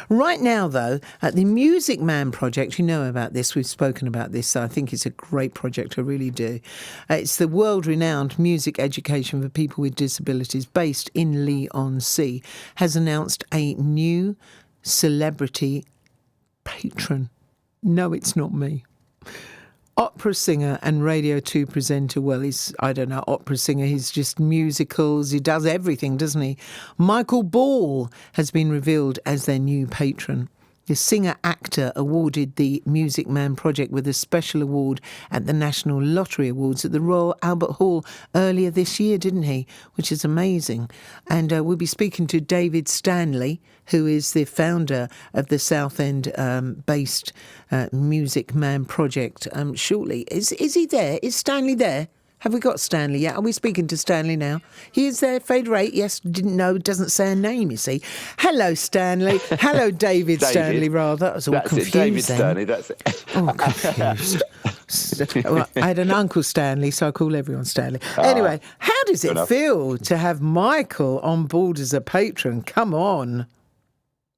Right now, though, at the Music Man project, you know about this, we've spoken about this, so I think it's a great project, I really do. It's the world-renowned music education for people with disabilities based in Leigh-on-Sea, has announced a new celebrity patron. No, it's not me. Opera singer and Radio 2 presenter. Well, he's, I don't know, opera singer. He's just musicals. He does everything, doesn't he? Michael Ball has been revealed as their new patron. The singer-actor awarded the Music Man project with a special award at the National Lottery Awards at the Royal Albert Hall earlier this year, didn't he? Which is amazing. And we'll be speaking to David Stanley, who is the founder of the Southend-based Music Man project shortly. Is he there? Is Stanley there? Have we got Stanley yet? Are we speaking to Stanley now? He is there, Fader 8. Yes, didn't know, doesn't say a name, you see. Hello, Stanley. Hello, David Stanley, rather. I was all that's confused it, David then. Stanley, that's it. Oh, confused. Well, I had an Uncle Stanley, so I call everyone Stanley. Anyway, how does it feel to have Michael on board as a patron? Come on.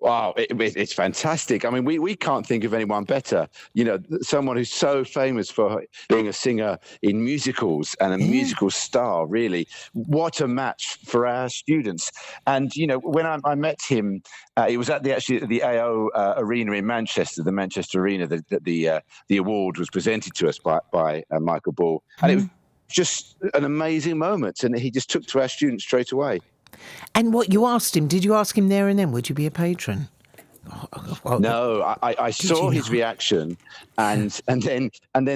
Wow, it's fantastic. I mean, we can't think of anyone better. You know, someone who's so famous for being a singer in musicals and a musical star, really. What a match for our students. And, you know, when I met him, it was at the AO Arena in Manchester, the Manchester Arena, that the award was presented to us by Michael Ball. And it was just an amazing moment. And he just took to our students straight away. And what you asked him, did you ask him there and then, would you be a patron? No, I saw his reaction, and then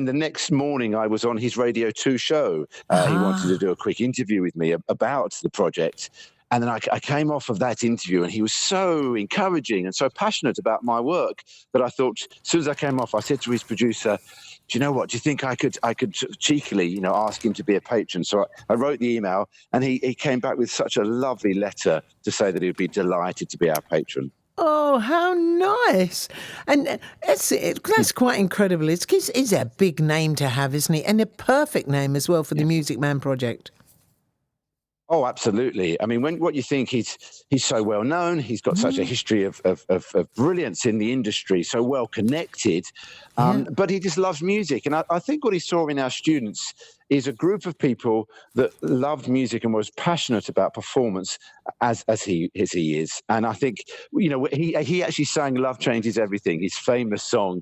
the next morning I was on his Radio 2 show. He wanted to do a quick interview with me about the project. And then I came off of that interview, and he was so encouraging and so passionate about my work that I thought, as soon as I came off, I said to his producer, do you know what? Do you think I could cheekily, you know, ask him to be a patron? So I wrote the email, and he came back with such a lovely letter to say that he would be delighted to be our patron. Oh, how nice. And that's quite incredible. He's a big name to have, isn't he? And a perfect name as well for the Music Man project. Oh, absolutely. I mean, what you think, he's so well known. He's got such a history of brilliance in the industry, so well connected. But he just loves music. And I think what he saw in our students is a group of people that loved music and was passionate about performance as he is. And I think, you know, he actually sang Love Changes Everything, his famous song,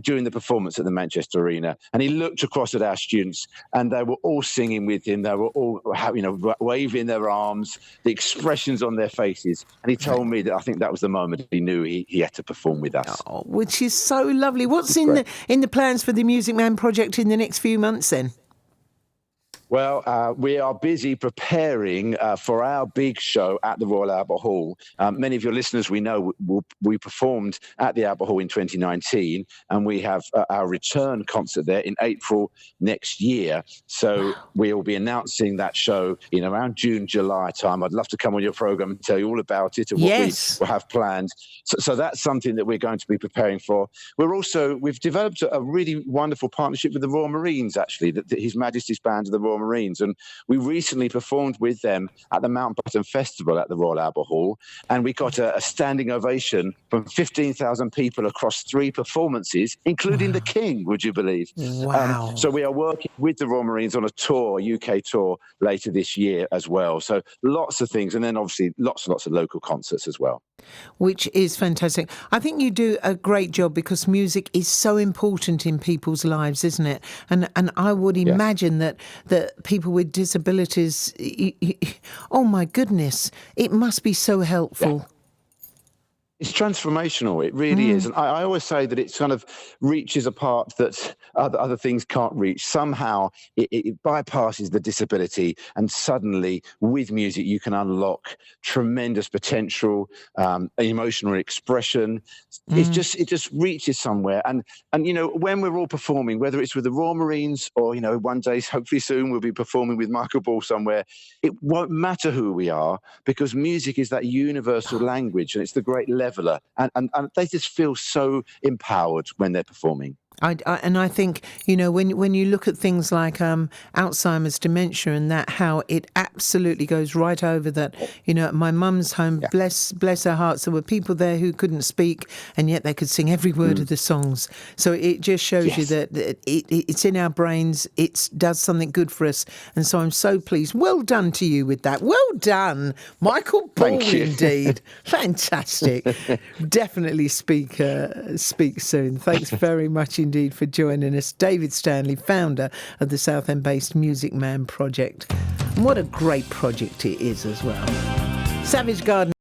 during the performance at the Manchester Arena. And he looked across at our students, and they were all singing with him. They were all, you know, waving their arms, the expressions on their faces. And he told me that I think that was the moment he knew he had to perform with us. Oh, which is so lovely. What's in the plans for the Music Man project in the next few months then? Well, we are busy preparing for our big show at the Royal Albert Hall. Many of your listeners, we know, we performed at the Albert Hall in 2019, and we have our return concert there in April next year. So we'll be announcing that show in around June, July time. I'd love to come on your program and tell you all about it and what we have planned. So that's something that we're going to be preparing for. We've developed a really wonderful partnership with the Royal Marines, actually, His Majesty's Band of the Royal Marines, and we recently performed with them at the Mountbatten Festival at the Royal Albert Hall, and we got a standing ovation from 15,000 people across 3 performances, including the King, would you believe? Wow. So we are working with the Royal Marines on a tour, a UK tour, later this year as well. So lots of things, and then obviously lots and lots of local concerts as well. Which is fantastic. I think you do a great job because music is so important in people's lives, isn't it? And I would imagine that people with disabilities, oh my goodness, it must be so helpful. Yeah. It's transformational. It really is. And I always say that it kind of reaches a part that other things can't reach. Somehow it bypasses the disability, and suddenly with music you can unlock tremendous potential, emotional expression. It just reaches somewhere. And you know, when we're all performing, whether it's with the Royal Marines or, you know, one day, hopefully soon, we'll be performing with Michael Ball somewhere, it won't matter who we are, because music is that universal language, and it's the great leveler, and they just feel so empowered when they're performing. And I think, you know, when you look at things like Alzheimer's, dementia, and that, how it absolutely goes right over that. You know, at my mum's home, Yeah. bless her heart, there were people there who couldn't speak, and yet they could sing every word of the songs. So it just shows you that it's in our brains. It does something good for us, and so I'm so pleased. Well done to you with that. Well done, Michael Ball. Thank you. Indeed, fantastic. Definitely speak soon. Thanks very much indeed for joining us. David Stanley, founder of the Southend-based Music Man Project. And what a great project it is as well. Savage Garden.